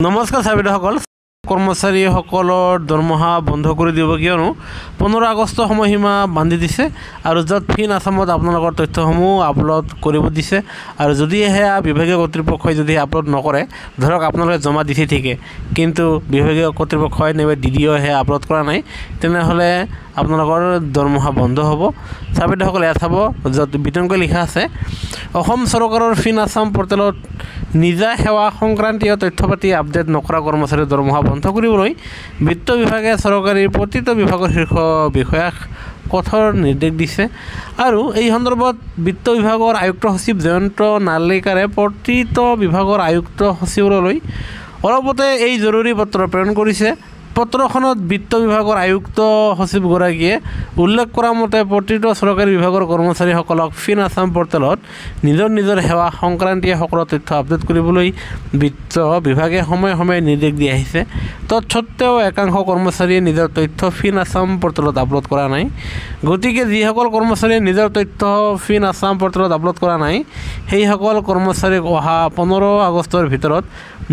নমস্কাৰ চাবিদাসকল, কৰ্মচাৰীসকলৰ দৰমহা বন্ধ কৰি দিব কিয়নো 15 আগষ্ট সময়সীমা বান্ধি দিছে আৰু য'ত ফিন আছামত আপোনালোকৰ তথ্যসমূহ আপলোড কৰিব দিছে আৰু যদি সেয়া বিভাগীয় কৰ্তৃপক্ষই যদি আপলোড নকৰে, ধৰক আপোনালোকে জমা দিছে ঠিকে, কিন্তু বিভাগীয় কৰ্তৃপক্ষই নাইবা DDO সেয়া আপলোড কৰা নাই, তেনেহ'লে আপোনালোকৰ দৰমহা বন্ধ হ'ব। চাবিদাসকল ইয়াত চাব, য'ত বিতংকৈ লিখা আছে অসম চৰকাৰৰ ফিন আছাম পৰ্টেলত নিজা সেৱা সংক্ৰান্তীয় তথ্য পাতি আপডেট নকৰা কৰ্মচাৰীৰ দৰমহা বন্ধ কৰিবলৈ বিত্ত বিভাগে চৰকাৰী প্ৰতিটো বিভাগৰ শীৰ্ষ বিষয়াক কঠোৰ নিৰ্দেশ দিছে আৰু এই সন্দৰ্ভত বিত্ত বিভাগৰ আয়ুক্ত সচিব জয়ন্ত নাৰ্লিকাৰে প্ৰতিটো বিভাগৰ আয়ুক্ত সচিবলৈ অলপতে এই জৰুৰী পত্ৰ প্ৰেৰণ কৰিছে। পত্ৰখনত বিত্ত বিভাগৰ আয়ুক্ত সচিবগৰাকীয়ে উল্লেখ কৰা মতে প্ৰতিটো চৰকাৰী বিভাগৰ কৰ্মচাৰীসকলক ফিন আছাম পৰ্টেলত নিজৰ সেৱা সংক্ৰান্তীয় সকলো তথ্য আপডেট কৰিবলৈ বিত্ত বিভাগে সময়ে সময়ে নিৰ্দেশ দি আহিছে। তৎসত্ত্বেও একাংশ কৰ্মচাৰীয়ে নিজৰ তথ্য ফিন আছাম পৰ্টেলত আপলোড কৰা নাই। গতিকে যিসকল কৰ্মচাৰীয়ে নিজৰ তথ্য ফিন আছাম পৰ্টেলত আপলোড কৰা নাই, সেইসকল কৰ্মচাৰীক অহা 15 আগষ্টৰ ভিতৰত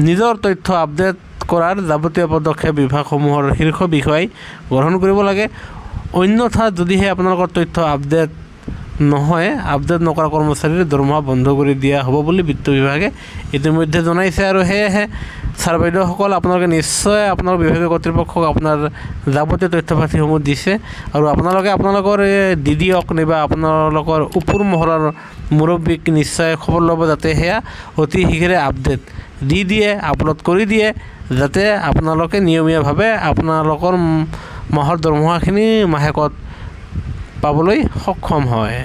নিজৰ তথ্য আপডেট কৰাৰ যাৱতীয় পদক্ষেপ বিভাগসমূহৰ শীৰ্ষ বিষয়াই গ্ৰহণ কৰিব লাগে। অন্যথা যদিহে আপোনালোকৰ তথ্য আপডেট নহয়, আপডেট নকৰা কৰ্মচাৰীৰ দৰমহা বন্ধ কৰি দিয়া হ'ব বুলি বিত্ত বিভাগে ইতিমধ্যে জনাইছে। আৰু সেয়েহে ছাৰ বাইদেউসকল, আপোনালোকে নিশ্চয় আপোনালোকৰ বিভাগীয় কৰ্তৃপক্ষক আপোনাৰ যাৱতীয় তথ্য পাতিসমূহ দিছে আৰু আপোনালোকৰ DDOক নাইবা আপোনালোকৰ ওপৰ মহলৰ মুৰব্বীক নিশ্চয় খবৰ ল'ব, যাতে সেয়া অতি শীঘ্ৰে আপডেট দি দিয়ে, আপলোড কৰি দিয়ে, যাতে আপোনালোকে নিয়মীয়াভাৱে আপোনালোকৰ মাহৰ দৰমহাখিনি মাহেকত পাবলৈ সক্ষম হয়।